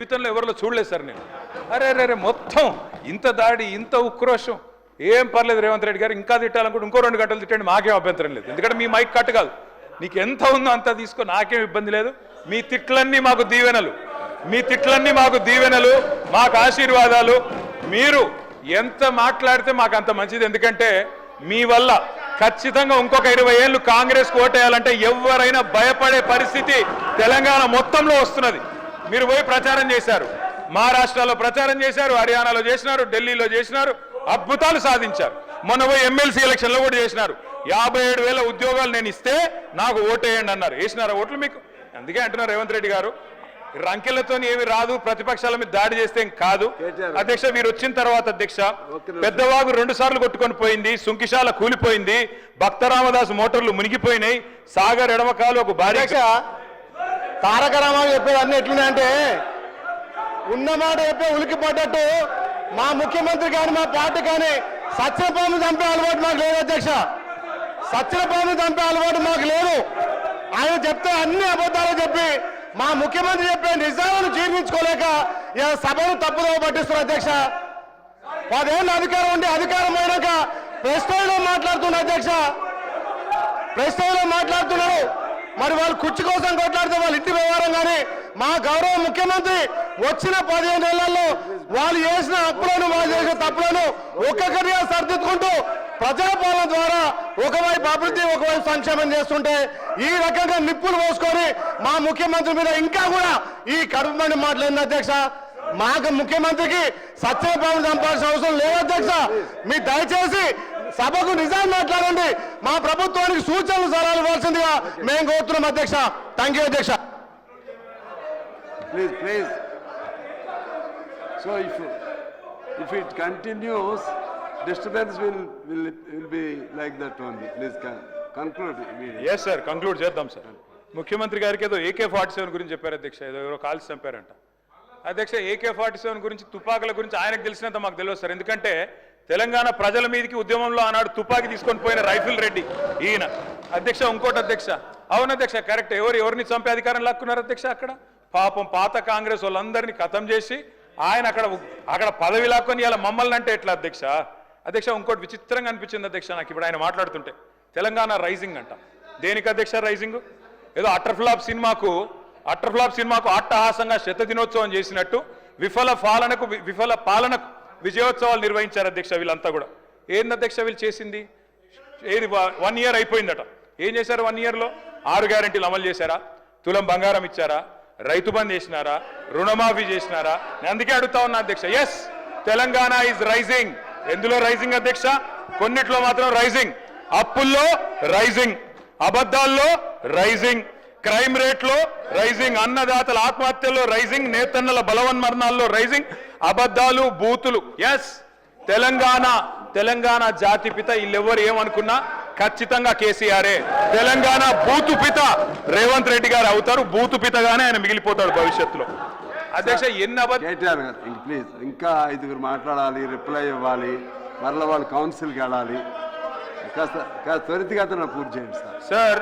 జీవితంలో ఎవరిలో చూడలేదు సార్ నేను. అరే అరే అరే మొత్తం ఇంత దాడి ఇంత ఉక్రోషం ఏం పర్లేదు రేవంత్ రెడ్డి గారు, ఇంకా తిట్టాలనుకుంటే ఇంకో 2 గంటలు తిట్టండి, మాకేం అభ్యంతరం లేదు. ఎందుకంటే మీ మైక్ కట్ కాదు, నీకు ఎంత ఉందో అంత తీసుకో, నాకేం ఇబ్బంది లేదు. మీ తిట్లన్నీ మాకు దీవెనలు, మీ తిట్లన్నీ మాకు దీవెనలు, మాకు ఆశీర్వాదాలు. మీరు ఎంత మాట్లాడితే మాకు అంత మంచిది. ఎందుకంటే మీ వల్ల ఖచ్చితంగా ఇంకొక 20 ఏళ్ళు కాంగ్రెస్ ఓటేయాలంటే ఎవరైనా భయపడే పరిస్థితి తెలంగాణ మొత్తంలో వస్తున్నది. మీరు పోయి ప్రచారం చేశారు, మహారాష్ట్రలో ప్రచారం చేశారు, హర్యానాలో చేసినారు, ఢిల్లీలో చేసినారు, అద్భుతాలు సాధించారు. మొన్న పోయి ఎమ్మెల్సీ ఎలక్షన్లో కూడా చేసినారు. 57,000 ఉద్యోగాలు నేను ఇస్తే నాకు ఓటేయండి అన్నారు. వేసినారా ఓట్లు మీకు? అందుకే అంటున్నారు రేవంత్ రెడ్డి గారు, రంకెలతో ఏమి రాదు, ప్రతిపక్షాల మీద దాడి చేస్తే కాదు. అధ్యక్ష, మీరు వచ్చిన తర్వాత అధ్యక్ష పెద్దవాగు 2 సార్లు కొట్టుకొని పోయింది, సుంకిశాల కూలిపోయింది, భక్తరామదాసు మోటార్లు మునిగిపోయినాయి, సాగర్ ఎడమకాలు ఒక భారీ. తారక రామారావు చెప్పేది అన్ని ఎట్లున్నాయంటే ఉన్నమాట చెప్పే ఉలికి పడ్డట్టు మా ముఖ్యమంత్రి కానీ మా పార్టీ కానీ సత్యపాము చంపే అలవాటు మాకు లేదు అధ్యక్ష. సత్యపాము చంపే అలవాటు మాకు లేదు. ఆయన చెప్తే అన్ని అబద్ధాలు చెప్పి మా ముఖ్యమంత్రి చెప్పే నిజాలను జీర్ణించుకోలేక సభను తప్పుదోవ పట్టిస్తున్నారు అధ్యక్ష. 10 ఏళ్ళు అధికారం ఉండి అధికారం అయినాక ప్రెస్టైల్లో మాట్లాడుతున్నారు అధ్యక్ష, ప్రెస్టైల్లో మాట్లాడుతున్నారు. మరి వాళ్ళు కుర్చీ కోసం కొట్లాడితే వాళ్ళ ఇంటి వ్యవహారం. కానీ మా గౌరవ ముఖ్యమంత్రి వచ్చిన 15 ఏళ్లలో వాళ్ళు చేసిన అప్పులను, వాళ్ళు చేసిన తప్పులను ఒక్కొక్కటిగా సరిదిద్దుకుంటూ ప్రజాపాలన ద్వారా ఒకవైపు అభివృద్ధి ఒకవైపు సంక్షేమం చేస్తుంటే ఈ రకంగా నిప్పులు పోసుకొని మా ముఖ్యమంత్రి మీద ఇంకా కూడా ఈ కడుపుమని మాట్లాడిన అధ్యక్ష. మాకు ముఖ్యమంత్రికి సత్యపాలన చంపాల్సిన అవసరం లేదు అధ్యక్ష. మీరు దయచేసి సభకు నిజాన్ని మాట్లాడండి, మా ప్రభుత్వానికి సూచనలు సలహాలు ఇవ్వాల్సిందిగా మేము కోరుతున్నాం అధ్యక్ష. థ్యాంక్ యూ అధ్యక్ష. Please. So if it continues, disturbance will be like that only. Please conclude immediately. Yes sir, conclude చేద్దాం సార్. ముఖ్యమంత్రి గారికి ఏదో AK-47 గురించి చెప్పారు అధ్యక్ష, ఏదో ఎవరో కాల్చి చంపారంట. అధ్యక్ష, AK-47 గురించి, తుపాకుల గురించి ఆయనకు తెలిసినంత మాకు తెలియదు సార్. ఎందుకంటే తెలంగాణ ప్రజల మీదకి ఉద్యమంలో ఆనాడు తుపాకీ తీసుకొని పోయిన రైఫిల్ రెడ్డి ఈయన అధ్యక్ష. ఇంకోటి అధ్యక్ష, అవును అధ్యక్ష కరెక్ట్, ఎవరిని చంపే అధికారం లాక్కున్నారు అధ్యక్ష. అక్కడ పాపం పాత కాంగ్రెస్ వాళ్ళందరినీ ఖతం చేసి ఆయన అక్కడ పదవి లాక్కొని ఇలా మమ్మల్ని అంటే ఎట్లా అధ్యక్ష? అధ్యక్ష, ఇంకోటి విచిత్రంగా అనిపించింది అధ్యక్ష నాకు ఇప్పుడు ఆయన మాట్లాడుతుంటే. తెలంగాణ రైజింగ్ అంట. దేనికి అధ్యక్ష రైజింగ్? ఏదో అట్టర్ఫ్లాప్ సినిమాకు అట్టహాసంగా శతదినోత్సవం చేసినట్టు విఫల పాలనకు విజయోత్సవాలు నిర్వహించారు అధ్యక్ష. వీళ్ళంతా కూడా ఏంది అధ్యక్ష వీళ్ళు చేసింది? ఏది 1 ఇయర్ అయిపోయిందట. ఏం చేశారు 1 ఇయర్లో? 6 గ్యారెంటీలు అమలు చేశారా? తులం బంగారం ఇచ్చారా? రైతు బంద్ చేసినారా? రుణమాఫీ చేసినారా? నేను అందుకే అడుగుతా ఉన్నా అధ్యక్ష. Yes, Telangana is rising. ఎందులో రైజింగ్ అధ్యక్ష? కొన్నిట్లో మాత్రం రైజింగ్. అప్పుల్లో రైజింగ్, అబద్ధాల్లో రైజింగ్, క్రైమ్ రేట్లో రైజింగ్, అన్నదాతల ఆత్మహత్యల్లో రైజింగ్, నేతన్నల బలవన్మరణాల్లో రైజింగ్, అబద్ధాలు, బూతులు. ఎస్, తెలంగాణ జాతిపిత వీళ్ళెవ్వరు ఏమనుకున్నా ఖచ్చితంగా కేసీఆరే. తెలంగాణ బూతుపిత రేవంత్ రెడ్డి గారు అవుతారు. బూతుపితగానే ఆయన మిగిలిపోతాడు భవిష్యత్తులో. అధ్యక్ష, ఎన్ని కేటీఆర్ గారు ప్లీజ్ ఇంకా 5 మాట్లాడాలి, రిప్లై ఇవ్వాలి, మరలా వాళ్ళు కౌన్సిల్కి వెళ్ళాలి. కాస్త త్వరితగతిన పూర్తి చేయండి సార్.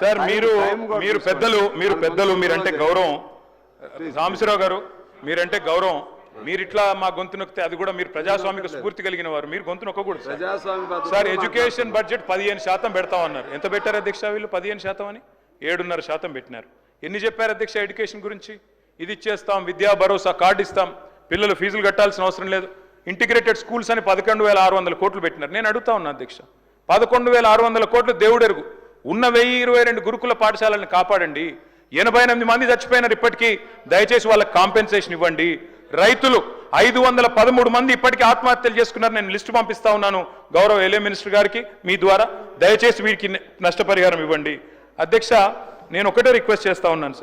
సార్ మీరు పెద్దలు మీరంటే గౌరవం. సాంబశివరావు గారు మీరంటే గౌరవం. మీరు ఇట్లా మా గొంతు నొక్కితే అది కూడా మీరు ప్రజాస్వామిక స్ఫూర్తి కలిగిన వారు, మీరు గొంతు నొక్కకూడదు సార్. Education budget 15% పెడతామన్నారు. ఎంత పెట్టారు అధ్యక్ష వీళ్ళు? 15% అని 7.5% పెట్టినారు. ఎన్ని చెప్పారు అధ్యక్ష ఎడ్యుకేషన్ గురించి? ఇది ఇచ్చేస్తాం, విద్యా భరోసా కార్డు ఇస్తాం, పిల్లలు ఫీజులు కట్టాల్సిన అవసరం లేదు, ఇంటిగ్రేటెడ్ స్కూల్స్ అని 11,600 కోట్లు పెట్టినారు. నేను అడుగుతా ఉన్నా అధ్యక్ష, 11,600 కోట్లు దేవుడెరుగు. ఉన్న 1022 గురుకుల పాఠశాలను కాపాడండి. 88 మంది చచ్చిపోయినారు ఇప్పటికీ, దయచేసి వాళ్ళకి కాంపెన్సేషన్ ఇవ్వండి. రైతులు 513 మంది ఇప్పటికీ ఆత్మహత్యలు చేసుకున్నారు. నేను లిస్టు పంపిస్తా ఉన్నాను గౌరవ ఎల్ఏ మినిస్టర్ గారికి మీ ద్వారా. దయచేసి వీరికి నష్టపరిహారం ఇవ్వండి. అధ్యక్ష, నేను ఒకటే రిక్వెస్ట్ చేస్తా ఉన్నాను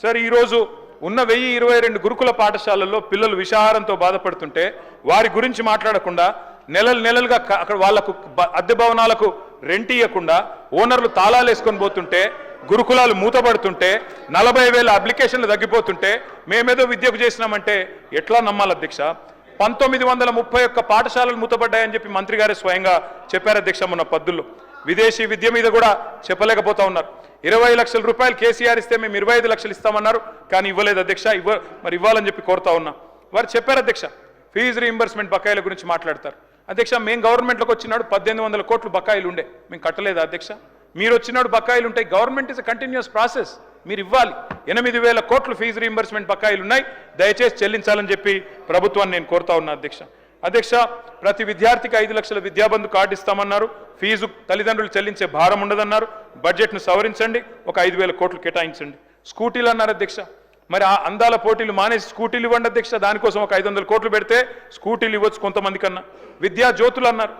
సార్. ఈరోజు ఉన్న 1022 గురుకుల పాఠశాలల్లో పిల్లలు విషాహారంతో బాధపడుతుంటే వారి గురించి మాట్లాడకుండా నెలలుగా అక్కడ వాళ్లకు అద్దె భవనాలకు రెంట్ ఇవ్వకుండా ఓనర్లు తాళాలు వేసుకొని పోతుంటే, గురుకులాలు మూతపడుతుంటే, 40,000 అప్లికేషన్లు తగ్గిపోతుంటే మేమేదో విద్యకు చేసినామంటే ఎట్లా నమ్మాలి అధ్యక్ష? 1931 పాఠశాలలు మూతపడ్డాయని చెప్పి మంత్రి గారే స్వయంగా చెప్పారు అధ్యక్ష మొన్న పద్దుల్లో. విదేశీ విద్య మీద కూడా చెప్పలేకపోతా ఉన్నారు. 20 లక్షల రూపాయలు కేసీఆర్ ఇస్తే మేము 25 లక్షలు ఇస్తామన్నారు, కానీ ఇవ్వలేదు అధ్యక్ష. మరి ఇవ్వాలని చెప్పి కోరుతా ఉన్నా. వారు చెప్పారు అధ్యక్ష, ఫీజు రీయింబర్స్మెంట్ బకాయిల గురించి మాట్లాడతారు. అధ్యక్ష, మేము గవర్నమెంట్లోకి వచ్చినాడు 1800 కోట్లు బకాయిలు ఉండే, మేము కట్టలేదు అధ్యక్ష. మీరు వచ్చినాడు బకాయిలు ఉంటాయి. Government is a continuous process, మీరు ఇవ్వాలి. 8000 కోట్లు ఫీజు రీయింబర్స్మెంట్ బకాయిలు ఉన్నాయి, దయచేసి చెల్లించాలని చెప్పి ప్రభుత్వాన్ని నేను కోరుతా ఉన్నా అధ్యక్ష. అధ్యక్ష, ప్రతి విద్యార్థికి 5 లక్షల విద్యాబంధు కార్డు ఇస్తామన్నారు. ఫీజు తల్లిదండ్రులు చెల్లించే భారం ఉండదన్నారు. బడ్జెట్ను సవరించండి, ఒక 5000 కోట్లు కేటాయించండి. స్కూటీలు అన్నారు అధ్యక్ష, మరి ఆ అందాల పోటీలు మానేసి స్కూటీలు ఇవ్వండి అధ్యక్ష. దానికోసం ఒక 500 కోట్లు పెడితే స్కూటీలు ఇవ్వచ్చు కొంతమంది కన్నా. విద్యా జ్యోతులు అన్నారు,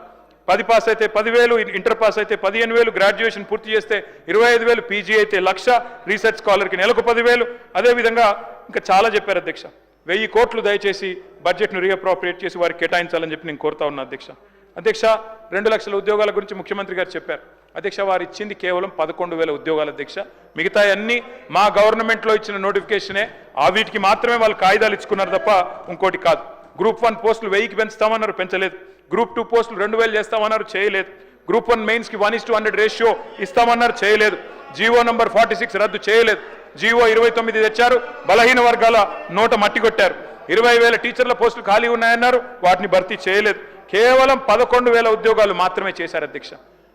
10 పాస్ అయితే 10,000, ఇంటర్ పాస్ అయితే 15,000, గ్రాడ్యుయేషన్ పూర్తి చేస్తే 25,000, పీజీ అయితే 1,00,000, రీసెర్చ్ స్కాలర్కి నెలకు 10,000. అదేవిధంగా ఇంకా చాలా చెప్పారు అధ్యక్ష. 1000 కోట్లు దయచేసి బడ్జెట్ను రీఅప్రోప్రియేట్ చేసి వారికి కేటాయించాలని చెప్పి నేను కోరుతా ఉన్నా అధ్యక్ష. అధ్యక్ష, 2 లక్షల ఉద్యోగాల గురించి ముఖ్యమంత్రి గారు చెప్పారు అధ్యక్ష. వారు ఇచ్చింది కేవలం 11,000 ఉద్యోగాలు అధ్యక్ష. మిగతా అన్ని మా గవర్నమెంట్లో ఇచ్చిన నోటిఫికేషనే, ఆ వీటికి మాత్రమే వాళ్ళు కాగితాలు ఇచ్చుకున్నారు తప్ప ఇంకోటి కాదు. గ్రూప్ 1 పోస్టులు 1000కి పెంచుతామన్నారు, పెంచలేదు. గ్రూప్ 2 పోస్టులు 2000 చేస్తామన్నారు, చేయలేదు. గ్రూప్ 1 మెయిన్స్కి 1:100 రేషియో ఇస్తామన్నారు, చేయలేదు. జీవో నంబర్ 46 రద్దు చేయలేదు. జీవో 29 తెచ్చారు, బలహీన వర్గాల నోట మట్టి కొట్టారు. 20,000 టీచర్ల పోస్టులు ఖాళీ ఉన్నాయన్నారు, వాటిని భర్తీ చేయలేదు. కేవలం 11,000 ఉద్యోగాలు మాత్రమే చేశారు అధ్యక్ష.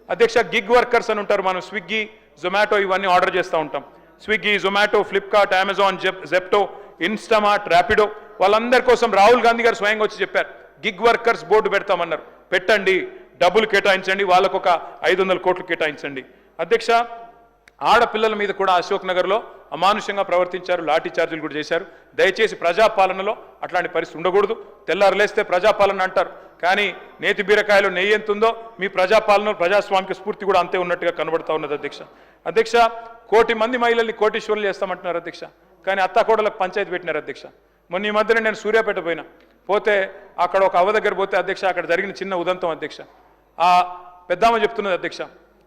అధ్యక్ష, గిగ్ వర్కర్స్ అని ఉంటారు. మనం స్విగ్గీ, జొమాటో ఇవన్నీ ఆర్డర్ చేస్తూ ఉంటాం. Swiggy, Zomato, Flipkart, Amazon, Zepto, Instamart, Rapido, వాళ్ళందరి కోసం రాహుల్ గాంధీ గారు స్వయంగా వచ్చి చెప్పారు, గిగ్ వర్కర్స్ బోర్డు పెడతామన్నారు. పెట్టండి, డబ్బులు కేటాయించండి, వాళ్ళకు ఒక 500 కోట్లు కేటాయించండి. అధ్యక్ష, ఆడపిల్లల మీద కూడా అశోక్ నగర్లో అమానుషంగా ప్రవర్తించారు, లాఠీ చార్జీలు కూడా చేశారు. దయచేసి ప్రజాపాలనలో అట్లాంటి పరిస్థితి ఉండకూడదు. తెల్లారులేస్తే ప్రజాపాలన అంటారు, కానీ నేతి బీరకాయలో నెయ్యి ఎంత ఉందో మీ ప్రజాపాలన, ప్రజాస్వామిక స్ఫూర్తి కూడా అంతే ఉన్నట్టుగా కనబడతా ఉన్నది అధ్యక్ష. అధ్యక్ష, 1 కోటి మంది మహిళల్ని కోటీశ్వరులు చేస్తామంటున్నారు అధ్యక్ష, కానీ అత్తాకోడలకు పంచాయతీ పెట్టినారు అధ్యక్ష. మొన్న ఈ మధ్యన నేను సూర్యాపేట పోతే అక్కడ ఒక అవ్వ దగ్గర పోతే అధ్యక్ష, అక్కడ జరిగిన చిన్న ఉదంతం అధ్యక్ష. ఆ పెద్దామ చెప్తున్నది అధ్యక్ష,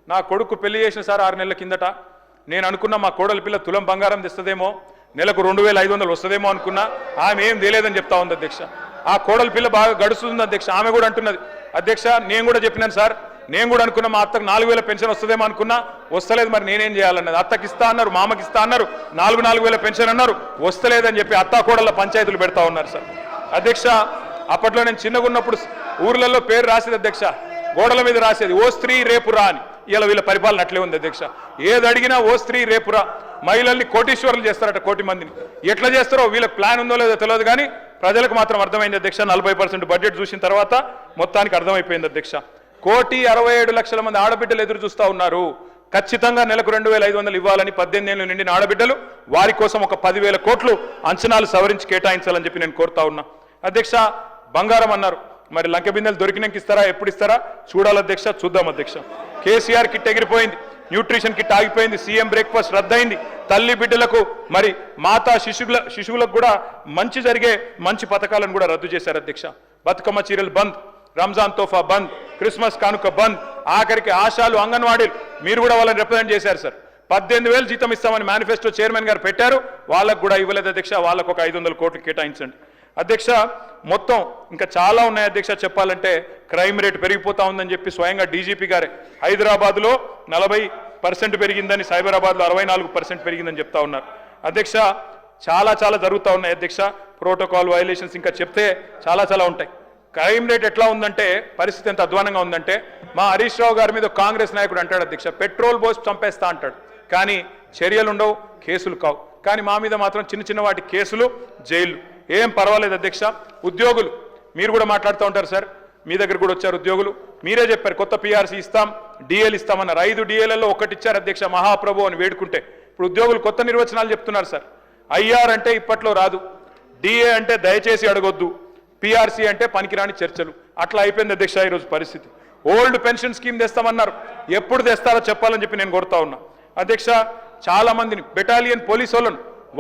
నా కొడుకు పెళ్లి చేసిన సార్ 6 నెలల కిందట, నేను అనుకున్నా మా కోడలి పిల్ల తులం బంగారం తెస్తుందేమో, నెలకు 2,500 వస్తుందేమో అనుకున్నా, ఆమె ఏం తెలియదని చెప్తా ఉంది అధ్యక్ష. ఆ కోడలి పిల్ల బాగా గడుస్తుంది అధ్యక్ష. ఆమె కూడా అంటున్నది అధ్యక్ష, నేను కూడా చెప్పినాను సార్, నేను కూడా అనుకున్నా మా అత్తకు 4,000 పెన్షన్ వస్తుందేమో అనుకున్నా, వస్తలేదు, మరి నేనేం చేయాలన్నది. అత్తకి ఇస్తా అన్నారు, మామకి ఇస్తా అన్నారు, 4,000 పెన్షన్ అన్నారు, వస్తలేదని చెప్పి అత్తా కోడళ్ళ పంచాయతీలు పెడతా ఉన్నారు సార్. అధ్యక్ష, అప్పట్లో నేను చిన్నగా ఉన్నప్పుడు ఊర్లలో పేరు రాసేది అధ్యక్ష, గోడల మీద రాసేది, ఓ స్త్రీ రేపురా అని. ఇలా వీళ్ళ పరిపాలన అట్లే ఉంది అధ్యక్ష. ఏది అడిగినా ఓ స్త్రీ రేపురా. మహిళల్ని కోటీశ్వరులు చేస్తారట, 1 కోటి మందిని. ఎట్లా చేస్తారో వీళ్ళకి ప్లాన్ ఉందో లేదో తెలియదు, కానీ ప్రజలకు మాత్రం అర్థమైంది అధ్యక్ష. 40% బడ్జెట్ చూసిన తర్వాత మొత్తానికి అర్థమైపోయింది అధ్యక్ష. 1,67,00,000 మంది ఆడబిడ్డలు ఎదురు చూస్తూ ఉన్నారు. ఖచ్చితంగా నెలకు 2,500 ఇవ్వాలని 18 ఏళ్ళు నిండిన ఆడబిడ్డలు, వారి కోసం ఒక 10,000 కోట్లు అంచనాలు సవరించి కేటాయించాలని చెప్పి నేను కోరుతా ఉన్నా అధ్యక్ష. బంగారం అన్నారు, మరి లంక బిందెలు దొరికినాక ఇస్తారా, ఎప్పుడు ఇస్తారా చూడాలి అధ్యక్ష, చూద్దాం అధ్యక్ష. కేసీఆర్ కిట్ ఎగిరిపోయింది, న్యూట్రిషన్ కిట్ ఆగిపోయింది, సీఎం బ్రేక్ఫాస్ట్ రద్దయింది. తల్లి బిడ్డలకు మరి మాతా శిశువులకు కూడా మంచి జరిగే మంచి పథకాలను కూడా రద్దు చేశారు అధ్యక్ష. బతుకమ్మ చీరలు బంద్, రంజాన్ తోఫా బంద్, క్రిస్మస్ కానుక బంద్, ఆఖరికి ఆశాలు, అంగన్వాడీలు మీరు కూడా వాళ్ళని రిప్రజెంట్ చేశారు సార్. 18,000 జీతం ఇస్తామని మేనిఫెస్టో చైర్మన్ గారు పెట్టారు, వాళ్ళకు కూడా ఇవ్వలేదు అధ్యక్ష. వాళ్ళకు ఒక 500 కోట్లు కేటాయించండి అధ్యక్ష. మొత్తం ఇంకా చాలా ఉన్నాయి అధ్యక్ష. చెప్పాలంటే క్రైమ్ రేట్ పెరిగిపోతా ఉందని చెప్పి స్వయంగా డీజీపీ గారే హైదరాబాద్లో 40% పెరిగిందని, సైబరాబాద్లో 64% పెరిగిందని చెప్తా ఉన్నారు అధ్యక్ష. చాలా జరుగుతూ ఉన్నాయి అధ్యక్ష. ప్రోటోకాల్ వైలేషన్స్ ఇంకా చెప్తే చాలా ఉంటాయి. క్రైమ్ రేట్ ఎట్లా ఉందంటే, పరిస్థితి ఎంత అధ్వానంగా ఉందంటే, మా హరీష్ రావు గారి మీద కాంగ్రెస్ నాయకుడు అంటాడు అధ్యక్ష, పెట్రోల్ పోసి చంపేస్తా అంటాడు, కానీ చర్యలు ఉండవు, కేసులు కావు. కానీ మా మీద మాత్రం చిన్న వాటి కేసులు, జైలు. ఏం పర్వాలేదు అధ్యక్ష. ఉద్యోగులు మీరు కూడా మాట్లాడుతూ ఉంటారు సార్, మీ దగ్గర కూడా వచ్చారు ఉద్యోగులు, మీరే చెప్పారు కొత్త పీఆర్సీ ఇస్తాం, డిఏలు ఇస్తామన్నారు. 5 డిఏలలో 1 ఇచ్చారు అధ్యక్ష, మహాప్రభు అని వేడుకుంటే. ఇప్పుడు ఉద్యోగులు కొత్త నిర్వచనాలు చెప్తున్నారు సార్. ఐఆర్ అంటే ఇప్పట్లో రాదు, డిఏ అంటే దయచేసి అడగొద్దు, పీఆర్సీ అంటే పనికిరాని చర్చలు. అట్లా అయిపోయింది అధ్యక్ష ఈరోజు పరిస్థితి. ఓల్డ్ పెన్షన్ స్కీమ్ తెస్తామన్నారు, ఎప్పుడు తెస్తారో చెప్పాలని చెప్పి నేను కోరుతా ఉన్నా అధ్యక్ష. చాలా మందిని బెటాలియన్ పోలీసు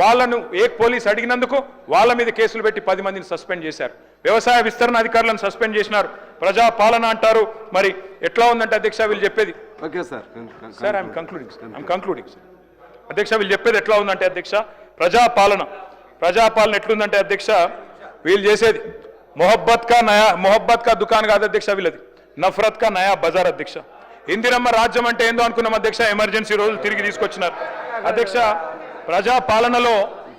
వాళ్ళను ఏ పోలీస్ అడిగినందుకు వాళ్ళ మీద కేసులు పెట్టి 10 మందిని సస్పెండ్ చేశారు. వ్యవసాయ విస్తరణ అధికారులను సస్పెండ్ చేసినారు. ప్రజా పాలన అంటారు, మరి ఎట్లా ఉందంటే అధ్యక్ష వీళ్ళు చెప్పేది. Okay sir, sir I'm concluding sir. అధ్యక్ష వీళ్ళు చెప్పేది ఎట్లా ఉందంటే అధ్యక్ష, ప్రజా పాలన ఎట్లుందంటే అధ్యక్ష, వీళ్ళు చేసేది మొహబ్బత్ కా దుకాన్ కాదు అధ్యక్ష, వీళ్ళది నఫరత్ కా నయా బజార్ అధ్యక్ష. ఇందిరమ్మ రాజ్యం అంటే ఏందో అనుకున్నాం అధ్యక్ష, ఎమర్జెన్సీ రోజులు తిరిగి తీసుకొచ్చినారు అధ్యక్ష. ప్రజా పాలనలో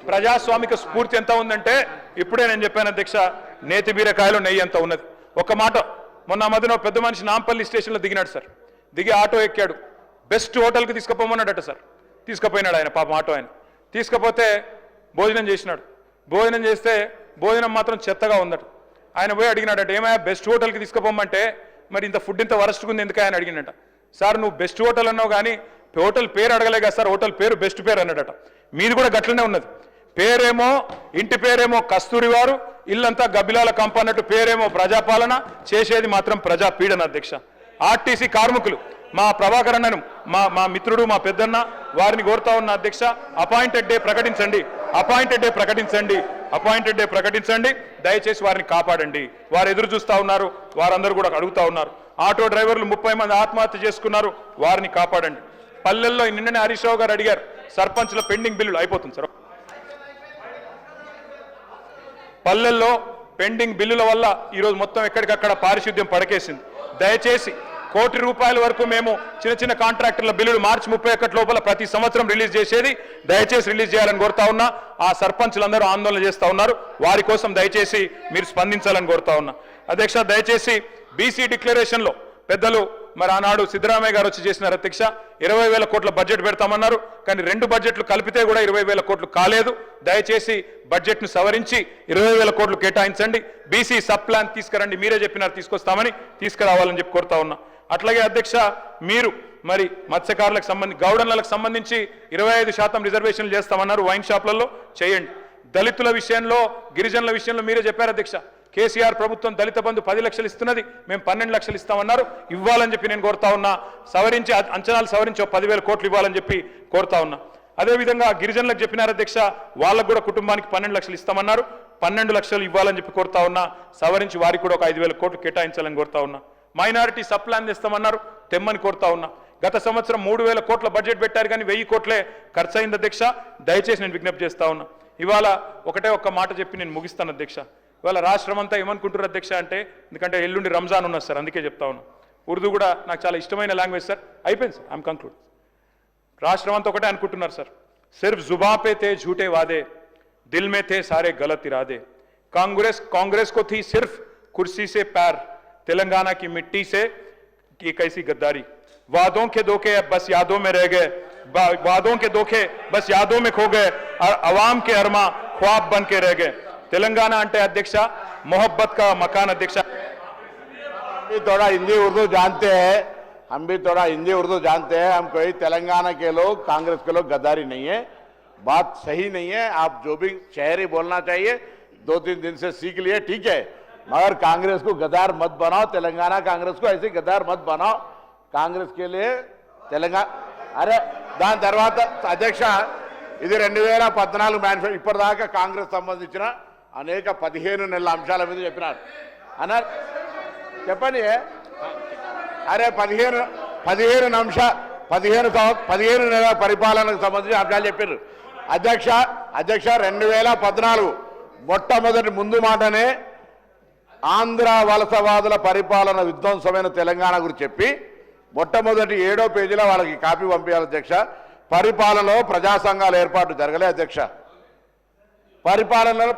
ప్రజాస్వామిక స్ఫూర్తి ఎంత ఉందంటే ఇప్పుడే నేను చెప్పాను అధ్యక్ష, నేతి బీరకాయలు నెయ్యి ఎంత ఉన్నది. ఒక మాట, మొన్న మధ్యన పెద్ద మనిషి నాంపల్లి స్టేషన్లో దిగినాడు సార్, దిగి ఆటో ఎక్కాడు, బెస్ట్ హోటల్కి తీసుకుపోమన్నాడట సార్. తీసుకుపోయినాడు ఆయన, పాపం ఆటో ఆయన తీసుకపోతే భోజనం చేసినాడు. భోజనం చేస్తే భోజనం మాత్రం చెత్తగా ఉందట. ఆయన పోయి అడిగినాడట, ఏమయ్యా బెస్ట్ హోటల్కి తీసుకుపోమంటే మరి ఇంత ఫుడ్ ఇంత వరస్ట్గా ఉంది ఎందుకు ఆయన అడిగినట. సార్ నువ్వు బెస్ట్ హోటల్ అన్నావు కానీ హోటల్ పేరు అడగలే కదా సార్, హోటల్ పేరు బెస్ట్ పేరు అన్నాడట. మీది కూడా గట్లనే ఉన్నది, పేరేమో ఇంటి పేరేమో కస్తూరి వారు, ఇల్లంతా గబ్బిలాల కంప అన్నట్టు పేరేమో ప్రజాపాలన, చేసేది మాత్రం ప్రజా పీడన అధ్యక్ష. ఆర్టీసీ కార్మికులు మా ప్రభాకర్ అన్నను మా మిత్రుడు మా పెద్దన్న వారిని కోరుతా ఉన్న అధ్యక్ష, అపాయింటెడ్ డే ప్రకటించండి, అపాయింటెడ్ డే ప్రకటించండి, అపాయింటెడ్ డే ప్రకటించండి, దయచేసి వారిని కాపాడండి. వారు ఎదురు చూస్తూ ఉన్నారు, వారందరూ కూడా అడుగుతా ఉన్నారు. ఆటో డ్రైవర్లు 30 మంది ఆత్మహత్య చేసుకున్నారు, వారిని కాపాడండి. పల్లెల్లో నిన్ననే హరీష్ రావు గారు అడిగారు, సర్పంచ్ల పెండింగ్ బిల్లులు అయిపోతుంది సార్. పల్లెల్లో పెండింగ్ బిల్లుల వల్ల ఈరోజు మొత్తం ఎక్కడికక్కడ పారిశుద్ధ్యం పడకేసింది. దయచేసి ₹1,00,00,000 వరకు మేము చిన్న చిన్న కాంట్రాక్టర్ల బిల్లులు మార్చి 31 లోపల ప్రతి సంవత్సరం రిలీజ్ చేసేది, దయచేసి రిలీజ్ చేయాలని కోరుతా ఉన్నా. ఆ సర్పంచ్లందరూ ఆందోళన చేస్తూ ఉన్నారు, వారి కోసం దయచేసి మీరు స్పందించాలని కోరుతా ఉన్నా అధ్యక్ష. దయచేసి బీసీ డిక్లరేషన్లో పెద్దలు మరి ఆనాడు సిద్ధరామయ్య గారు వచ్చి చేసినారు అధ్యక్ష, 20,000 కోట్ల బడ్జెట్ పెడతామన్నారు, కానీ 2 బడ్జెట్లు కలిపితే కూడా 20,000 కోట్లు కాలేదు. దయచేసి బడ్జెట్ను సవరించి 20,000 కోట్లు కేటాయించండి. బీసీ సబ్ ప్లాన్ తీసుకురండి, మీరే చెప్పినారు తీసుకొస్తామని, తీసుకురావాలని చెప్పి కోరుతా ఉన్నా. అట్లాగే అధ్యక్ష, మీరు మరి మత్స్యకారులకు సంబంధించి గౌడన్లకు సంబంధించి 25% రిజర్వేషన్లు చేస్తామన్నారు, వైన్ షాప్లలో చేయండి. దళితుల విషయంలో గిరిజనుల విషయంలో మీరే చెప్పారు అధ్యక్ష, కేసీఆర్ ప్రభుత్వం దళిత బంధు 10 లక్షలు ఇస్తున్నది, మేము 12 లక్షలు ఇస్తామన్నారు, ఇవ్వాలని చెప్పి నేను కోరుతా ఉన్నా. సవరించి అంచనాలు సవరించి 10,000 కోట్లు ఇవ్వాలని చెప్పి కోరుతా ఉన్నా. అదేవిధంగా గిరిజనులకు చెప్పినారు అధ్యక్ష, వాళ్ళకు కూడా కుటుంబానికి 12 లక్షలు ఇస్తామన్నారు, 12 లక్షలు ఇవ్వాలని చెప్పి కోరుతా ఉన్నా. సవరించి వారికి కూడా ఒక 5,000 కోట్లు కేటాయించాలని కోరుతా ఉన్నా. మైనారిటీ సబ్ ప్లాన్ తెస్తామన్నారు, తెమ్మని కోరుతా ఉన్నా. గత సంవత్సరం 3,000 కోట్ల బడ్జెట్ పెట్టారు కానీ 1,000 కోట్లే ఖర్చు అయింది అధ్యక్ష. దయచేసి నేను విజ్ఞప్తి చేస్తా ఉన్నా. ఇవాళ ఒక్క మాట చెప్పి నేను ముగిస్తాను అధ్యక్ష. ఇవాళ రాష్ట్రం అంతా ఏమనుకుంటారు అధ్యక్ష అంటే, ఎందుకంటే ఎల్లుండి రంజాన్ ఉన్నది సార్, అందుకే చెప్తా ఉన్నా. ఉర్దూ కూడా నాకు చాలా ఇష్టమైన లాంగ్వేజ్ సార్. అయిపోయింది సార్, ఐఎమ్ కంక్లూడ్. రాష్ట్రం అంతా ఒకటే అనుకుంటున్నారు సార్, సిర్ఫ్ జుబా పే తే झूठे वादे, दिल में थे सारे गलत इरादे. कांग्रेस को थी सिर्फ कुर्सी से प्यार, तेलंगाना की मिट्टी से की कैसी गद्दारी. वादों के धोखे अब बस यादों में रह गए, वादों के धोखे बस यादों में खो गए, और अवाम के अरमा ख्वाब बन के रह गए. तेलंगाना अंटे अध्यक्ष मोहब्बत का मकान अध्यक्ष. थोड़ा हिंदी उर्दू जानते हैं, हम भी थोड़ा हिंदी उर्दू जानते हैं. हम कोई तेलंगाना के लोग, कांग्रेस के लोग गद्दारी नहीं है, बात सही नहीं है. आप जो भी शहरी बोलना चाहिए 2-3 दिन से सीख लिए, ठीक है, मगर कांग्रेस को गद्दार मत बनाओ. तेलंगाना कांग्रेस को ऐसे गद्दार मत बनाओ. कांग्रेस के लिए तेलंगाना अरे దాని తర్వాత అధ్యక్ష, ఇది 2014 మేనిఫెస్టో ఇప్పటిదాకా కాంగ్రెస్ సంబంధించిన అనేక 15 నెలల అంశాల మీద చెప్పినారు అన్నారు. చెప్పండి, అరే 15 నెలల పరిపాలనకు సంబంధించిన అంశాలు చెప్పారు అధ్యక్ష. 2014 మొట్టమొదటి ముందు మాటనే ఆంధ్ర వలసవాదుల పరిపాలన విధ్వంసమైన తెలంగాణ గురించి చెప్పి మొట్టమొదటి 7వ పేజీలో వాళ్ళకి కాపీ పంపించాలి అధ్యక్ష. పరిపాలనలో ప్రజా సంఘాల ఏర్పాటు జరగలే అధ్యక్ష. పరిపాలనలో